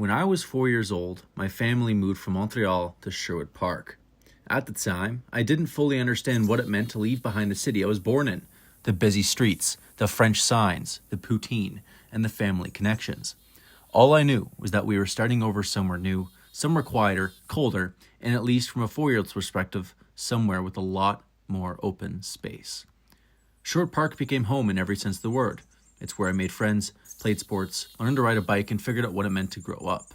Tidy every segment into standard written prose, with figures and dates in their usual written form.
When I was 4 years old, my family moved from Montreal to Sherwood Park. At the time, I didn't fully understand what it meant to leave behind the city I was born in, the busy streets, the French signs, the poutine, and the family connections. All I knew was that we were starting over somewhere new, somewhere quieter, colder, and at least from a 4-year-old's perspective, somewhere with a lot more open space. Sherwood Park became home in every sense of the word. It's where I made friends, played sports, learned to ride a bike, and figured out what it meant to grow up.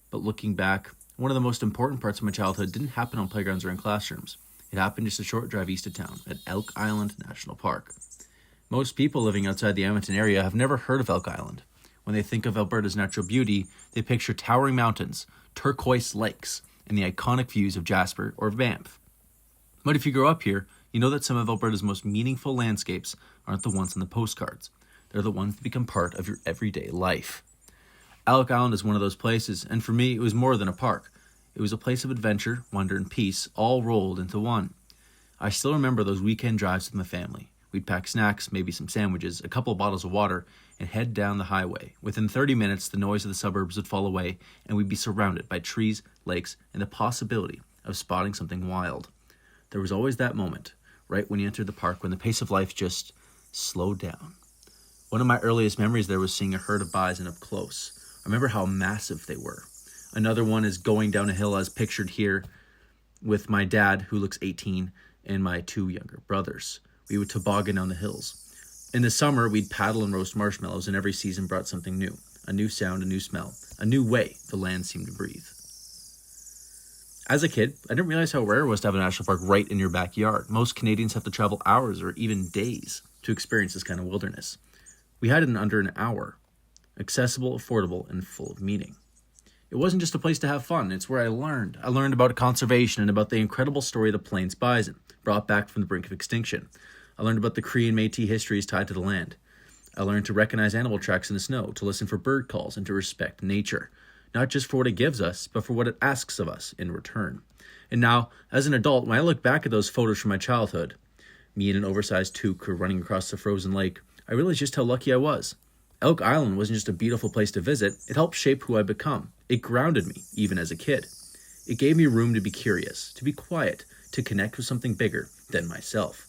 But looking back, one of the most important parts of my childhood didn't happen on playgrounds or in classrooms. It happened just a short drive east of town at Elk Island National Park. Most people living outside the Edmonton area have never heard of Elk Island. When they think of Alberta's natural beauty, they picture towering mountains, turquoise lakes, and the iconic views of Jasper or Banff. But if you grow up here, you know that some of Alberta's most meaningful landscapes aren't the ones on the postcards. They're the ones that become part of your everyday life. Elk Island is one of those places, and for me, it was more than a park. It was a place of adventure, wonder, and peace, all rolled into one. I still remember those weekend drives with my family. We'd pack snacks, maybe some sandwiches, a couple of bottles of water, and head down the highway. Within 30 minutes, the noise of the suburbs would fall away, and we'd be surrounded by trees, lakes, and the possibility of spotting something wild. There was always that moment, right when you entered the park, when the pace of life just slowed down. One of my earliest memories there was seeing a herd of bison up close. I remember how massive they were. Another one is going down a hill as pictured here with my dad, who looks 18, and my 2 younger brothers. We would toboggan down the hills. In the summer, we'd paddle and roast marshmallows, and every season brought something new. A new sound, a new smell, a new way the land seemed to breathe. As a kid, I didn't realize how rare it was to have a national park right in your backyard. Most Canadians have to travel hours or even days to experience this kind of wilderness. We had it in under an hour. Accessible, affordable, and full of meaning. It wasn't just a place to have fun. It's where I learned. I learned about conservation and about the incredible story of the Plains bison, brought back from the brink of extinction. I learned about the Cree and Métis histories tied to the land. I learned to recognize animal tracks in the snow, to listen for bird calls, and to respect nature. Not just for what it gives us, but for what it asks of us in return. And now, as an adult, when I look back at those photos from my childhood, me in an oversized toque or running across the frozen lake, I realize just how lucky I was. Elk Island wasn't just a beautiful place to visit, it helped shape who I'd become. It grounded me, even as a kid. It gave me room to be curious, to be quiet, to connect with something bigger than myself.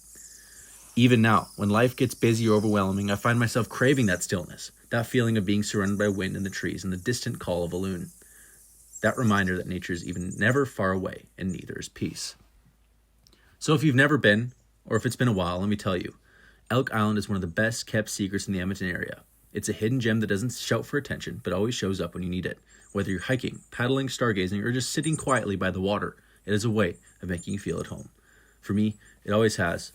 Even now, when life gets busy or overwhelming, I find myself craving that stillness, that feeling of being surrounded by wind in the trees and the distant call of a loon. That reminder that nature is even never far away, and neither is peace. So if you've never been, or if it's been a while, let me tell you, Elk Island is one of the best kept secrets in the Edmonton area. It's a hidden gem that doesn't shout for attention, but always shows up when you need it. Whether you're hiking, paddling, stargazing, or just sitting quietly by the water, it is a way of making you feel at home. For me, it always has,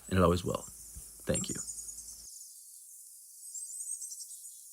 and it always will. Thank you.